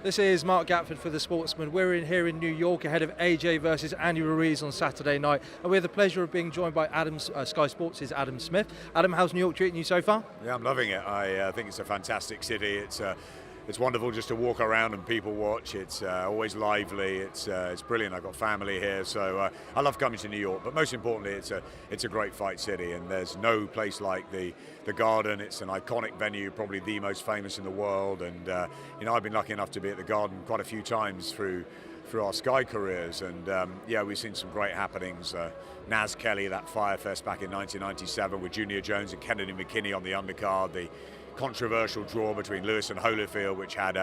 This is Mark Gatford for the Sportsman. We're here in New York ahead of AJ versus Andy Ruiz on Saturday night, and we have the pleasure of being joined by Sky Sports' Adam Smith. Adam, how's New York treating you so far? Yeah, I'm loving it. I think it's a fantastic city. It's wonderful just to walk around and people watch. It's always lively. It's brilliant. I've got family here, so I love coming to New York. But most importantly, it's a great fight city, and there's no place like the Garden. It's an iconic venue, probably the most famous in the world. And I've been lucky enough to be at the Garden quite a few times through our Sky careers, and we've seen some great happenings. Naz Kelly, that Fire Fest back in 1997 with Junior Jones and Kennedy McKinney on the undercard. The controversial draw between Lewis and Holyfield, which had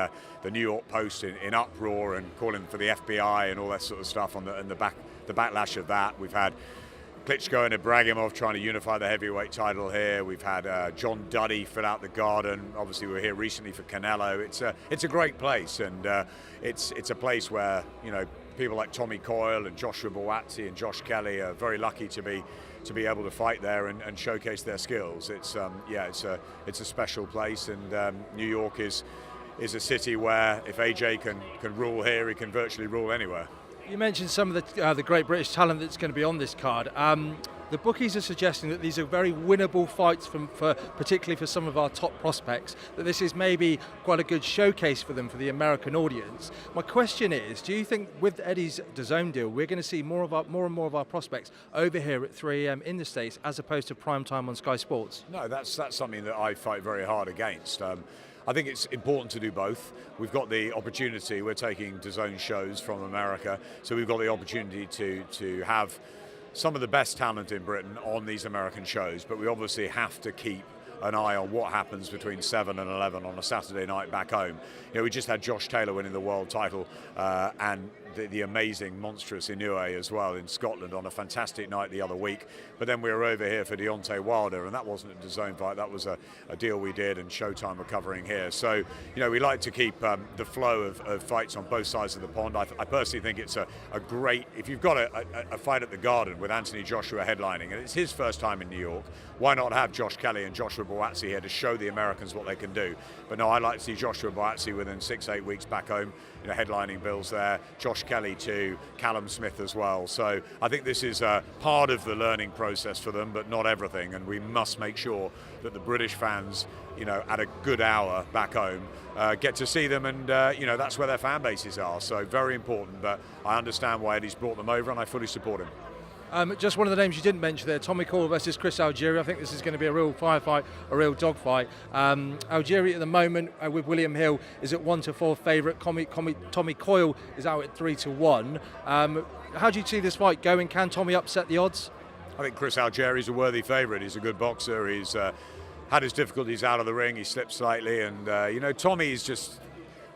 the New York Post in uproar and calling for the FBI and all that sort of stuff and the backlash of that. We've had Klitschko and Ibragimov trying to unify the heavyweight title here. We've had John Duddy fill out the Garden. Obviously, we're here recently for Canelo. It's a great place, and it's a place where people like Tommy Coyle and Joshua Buatsi and Josh Kelly are very lucky to be able to fight there and showcase their skills. It's a special place, and New York is a city where if AJ can rule here, he can virtually rule anywhere. You mentioned some of the great British talent that's going to be on this card. The bookies are suggesting that these are very winnable fights, particularly for some of our top prospects, that this is maybe quite a good showcase for them, for the American audience. My question is, do you think with Eddie's DAZN deal, we're going to see more and more of our prospects over here at 3 AM in the States as opposed to prime time on Sky Sports? No, that's something that I fight very hard against. I think it's important to do both. We've got the opportunity, we're taking DAZN shows from America, so we've got the opportunity to have some of the best talent in Britain on these American shows, but we obviously have to keep an eye on what happens between 7 and 11 on a Saturday night back home. We just had Josh Taylor winning the world title and the amazing, monstrous Inoue as well in Scotland on a fantastic night the other week. But then we were over here for Deontay Wilder, and that wasn't a DAZN fight, that was a deal we did, and Showtime were covering here. So, we like to keep the flow of fights on both sides of the pond. I personally think it's a great, if you've got a fight at the Garden with Anthony Joshua headlining, and it's his first time in New York, why not have Josh Kelly and Joshua Buatsi here to show the Americans what they can do? But no, I'd like to see Joshua Buatsi within 6-8 weeks back home, headlining bills there, Josh Kelly too, Callum Smith as well. So I think this is part of the learning process for them, but not everything, and we must make sure that the British fans, at a good hour back home, get to see them, and that's where their fan bases are. So very important, but I understand why Eddie's brought them over, and I fully support him. Just one of the names you didn't mention there, Tommy Coyle versus Chris Algieri. I think this is going to be a real firefight, a real dogfight. Algieri at the moment with William Hill is at 1-4 favourite. Tommy Coyle is out at 3-1. How do you see this fight going? Can Tommy upset the odds? I think Chris Algieri is a worthy favourite. He's a good boxer. He's had his difficulties out of the ring. He slipped slightly, and Tommy is just.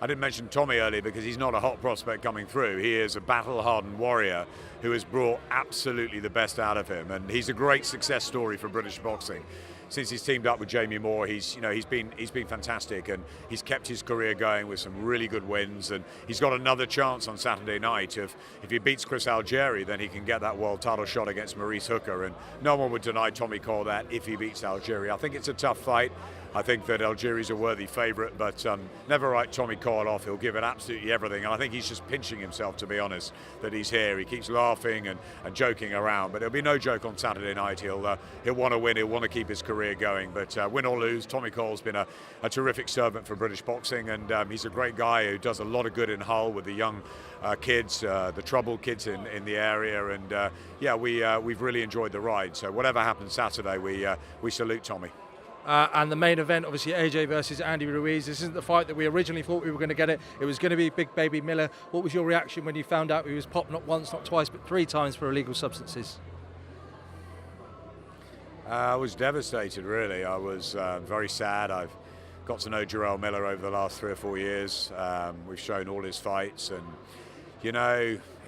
I didn't mention Tommy earlier because he's not a hot prospect coming through. He is a battle-hardened warrior who has brought absolutely the best out of him, and he's a great success story for British boxing. Since he's teamed up with Jamie Moore, he's been fantastic, and he's kept his career going with some really good wins, and he's got another chance on Saturday night. If he beats Chris Algieri, then he can get that world title shot against Maurice Hooker, and no one would deny Tommy Coyle that if he beats Algieri. I think it's a tough fight. I think that Algieri's a worthy favourite, but never write Tommy Coyle off. He'll give it absolutely everything, and I think he's just pinching himself, to be honest, that he's here. He keeps laughing and joking around, but there'll be no joke on Saturday night. He'll want to win. He'll want to keep his career going, but win or lose, Tommy Coyle's been a terrific servant for British boxing, and he's a great guy who does a lot of good in Hull with the young kids, the troubled kids in the area, and we've really enjoyed the ride. So whatever happens Saturday, we salute Tommy. And the main event, obviously, AJ versus Andy Ruiz. This isn't the fight that we originally thought we were going to get it. It was going to be Big Baby Miller. What was your reaction when you found out he was popped not once, not twice, but 3 times for illegal substances? I was devastated, really. I was very sad. I've got to know Jarrell Miller over the last 3 or 4 years. We've shown all his fights, and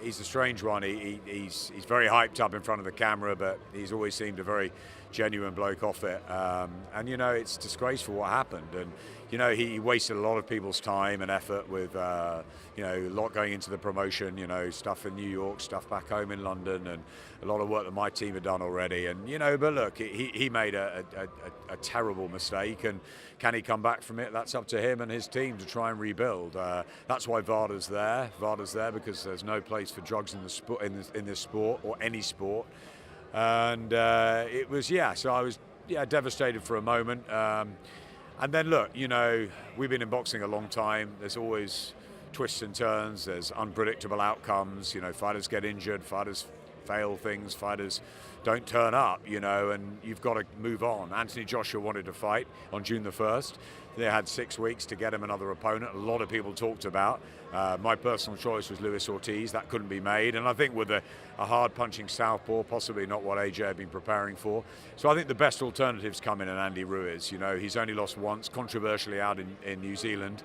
he's a strange one. He's very hyped up in front of the camera, but he's always seemed a very genuine bloke off it. And you know, it's disgraceful what happened. And you know, he wasted a lot of people's time and effort with you know, a lot going into the promotion. You know, stuff in New York, stuff back home in London, and a lot of work that my team had done already. And you know, but look, he made a terrible mistake, and can he come back from it? That's up to him and his team to try and rebuild. That's why VADA's there. VADA's there because there's no place for drugs in the sport, in this sport or any sport. And it was, so I was devastated for a moment. And then look, you know, we've been in boxing a long time. There's always twists and turns. There's unpredictable outcomes. You know, fighters get injured, fighters fail things, fighters don't turn up, you know, and you've got to move on. Anthony Joshua wanted to fight on June the 1st. They had 6 weeks to get him another opponent. A lot of people talked about. My personal choice was Luis Ortiz. That couldn't be made. And I think with a hard-punching southpaw, possibly not what AJ had been preparing for. So I think the best alternatives come in Andy Ruiz. You know, he's only lost once, controversially out in New Zealand.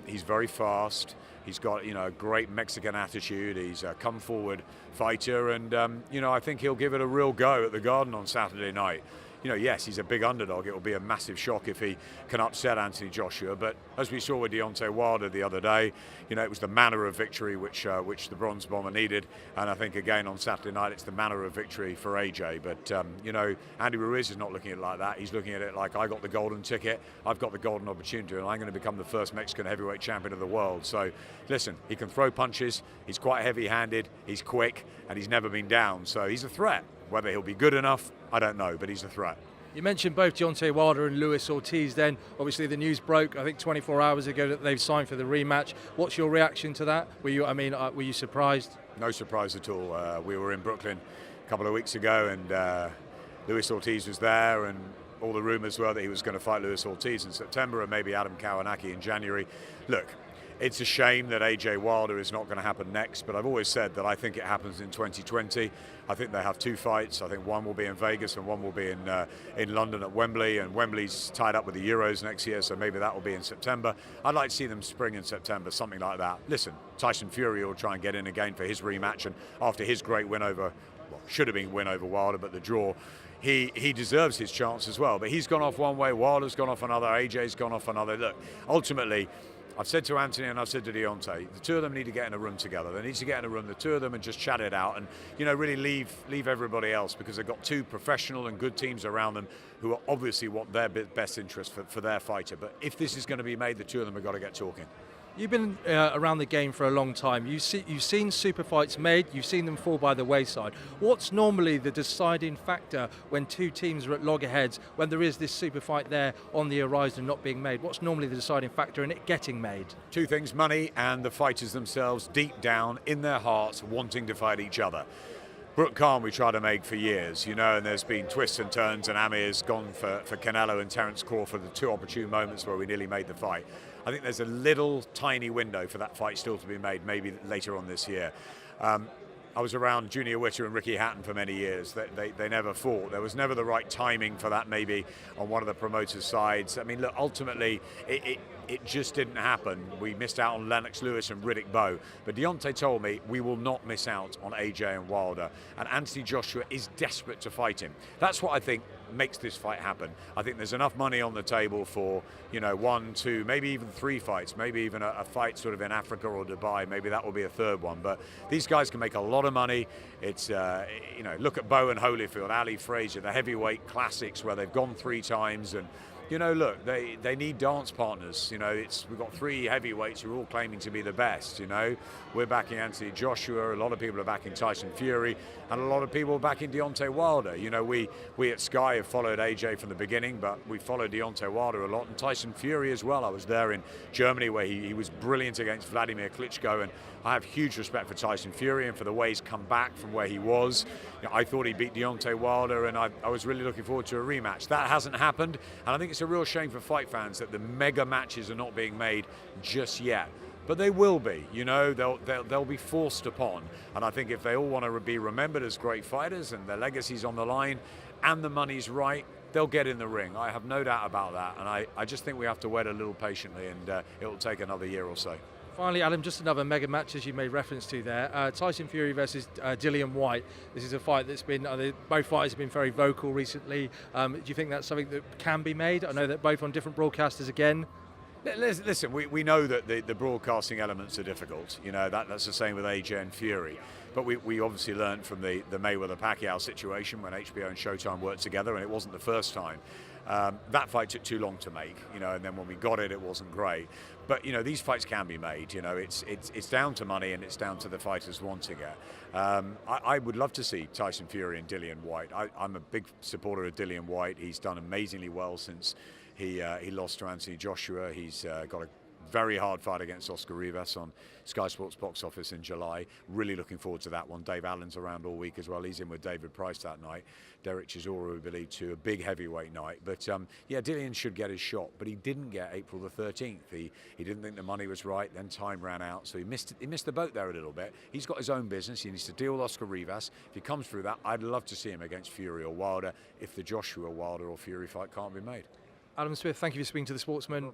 He's very fast. He's got, you know, a great Mexican attitude. He's a come-forward fighter. And, you know, I think he'll give it a real go at the Garden on Saturday night. You know, yes, he's a big underdog. It will be a massive shock if he can upset Anthony Joshua. But as we saw with Deontay Wilder the other day, you know, it was the manner of victory which the Bronze Bomber needed. And I think, again, on Saturday night, it's the manner of victory for AJ. But, you know, Andy Ruiz is not looking at it like that. He's looking at it like, I got the golden ticket, I've got the golden opportunity, and I'm going to become the first Mexican heavyweight champion of the world. So, listen, he can throw punches, he's quite heavy-handed, he's quick, and he's never been down. So he's a threat. Whether he'll be good enough, I don't know, but he's a threat. You mentioned both Deontay Wilder and Luis Ortiz then. Obviously the news broke, I think 24 hours ago, that they've signed for the rematch. What's your reaction to that? Were you surprised? No surprise at all. We were in Brooklyn a couple of weeks ago, and Luis Ortiz was there, and all the rumours were that he was going to fight Luis Ortiz in September and maybe Adam Kawanaki in January. Look, it's a shame that AJ Wilder is not going to happen next, but I've always said that I think it happens in 2020. I think they have 2 fights. I think one will be in Vegas and one will be in London at Wembley, and Wembley's tied up with the Euros next year, so maybe that will be in September. I'd like to see them spring in September, something like that. Listen, Tyson Fury will try and get in again for his rematch, and after his great win over, well, should have been win over Wilder, but the draw, he deserves his chance as well. But he's gone off one way, Wilder's gone off another, AJ's gone off another. Look, ultimately, I've said to Anthony and I've said to Deontay, the two of them need to get in a room together. They need to get in a room, the two of them, and just chat it out and, you know, really leave everybody else, because they've got 2 professional and good teams around them who are obviously want their best interest for their fighter. But if this is going to be made, the two of them have got to get talking. You've been around the game for a long time. You've seen super fights made, you've seen them fall by the wayside. What's normally the deciding factor when 2 teams are at loggerheads, when there is this super fight there on the horizon not being made? What's normally the deciding factor in it getting made? 2 things, money and the fighters themselves deep down in their hearts wanting to fight each other. Brooke Khan we tried to make for years, you know, and there's been twists and turns, and Amir's gone for Canelo and Terence Crawford, the 2 opportune moments where we nearly made the fight. I think there's a little tiny window for that fight still to be made, maybe later on this year. I was around Junior Witter and Ricky Hatton for many years. They never fought. There was never the right timing for that, maybe on one of the promoters' sides. I mean, look, ultimately, it just didn't happen. We missed out on Lennox Lewis and Riddick Bowe. But Deontay told me we will not miss out on AJ and Wilder. And Anthony Joshua is desperate to fight him. That's what I think makes this fight happen. I think there's enough money on the table for, you know, 1, 2, maybe even 3 fights, maybe even a fight sort of in Africa or Dubai. Maybe that will be a 3rd one. But these guys can make a lot of money. It's, you know, look at Bowe and Holyfield, Ali Frazier, the heavyweight classics where they've gone 3 times. And you know, look, they need dance partners. You know, we've got 3 heavyweights who are all claiming to be the best. You know, we're backing Anthony Joshua. A lot of people are backing Tyson Fury, and a lot of people are backing Deontay Wilder. You know, we at Sky have followed AJ from the beginning, but we followed Deontay Wilder a lot, and Tyson Fury as well. I was there in Germany where he was brilliant against Vladimir Klitschko, and I have huge respect for Tyson Fury and for the way he's come back from where he was. You know, I thought he beat Deontay Wilder, and I was really looking forward to a rematch. That hasn't happened, and I think it's a real shame for fight fans that the mega matches are not being made just yet. But they will be, you know, they'll be forced upon. And I think if they all want to be remembered as great fighters and their legacy's on the line and the money's right, they'll get in the ring. I have no doubt about that. And I just think we have to wait a little patiently, and it'll take another year or so. Finally, Adam, just another mega match as you made reference to there. Tyson Fury versus Dillian White. This is a fight that's been, both fighters have been very vocal recently. Do you think that's something that can be made? I know that both on different broadcasters again. Listen, we know that the broadcasting elements are difficult. You know, that's the same with AJ and Fury. But we obviously learned from the Mayweather-Pacquiao situation when HBO and Showtime worked together, and it wasn't the first time. That fight took too long to make, you know, and then when we got it, it wasn't great. But, you know, these fights can be made. You know, it's down to money and it's down to the fighters wanting it. I would love to see Tyson Fury and Dillian White. I'm a big supporter of Dillian White. He's done amazingly well since he lost to Anthony Joshua. He's got a very hard fight against Oscar Rivas on Sky Sports Box Office in July. Really looking forward to that one. Dave Allen's around all week as well. He's in with David Price that night. Derek Chisora, we believe, to a big heavyweight night. But yeah, Dillian should get his shot, but he didn't get April the 13th. He didn't think the money was right. Then time ran out, so he missed the boat there a little bit. He's got his own business. He needs to deal with Oscar Rivas. If he comes through that, I'd love to see him against Fury or Wilder if the Joshua Wilder or Fury fight can't be made. Adam Smith, thank you for speaking to the Sportsman.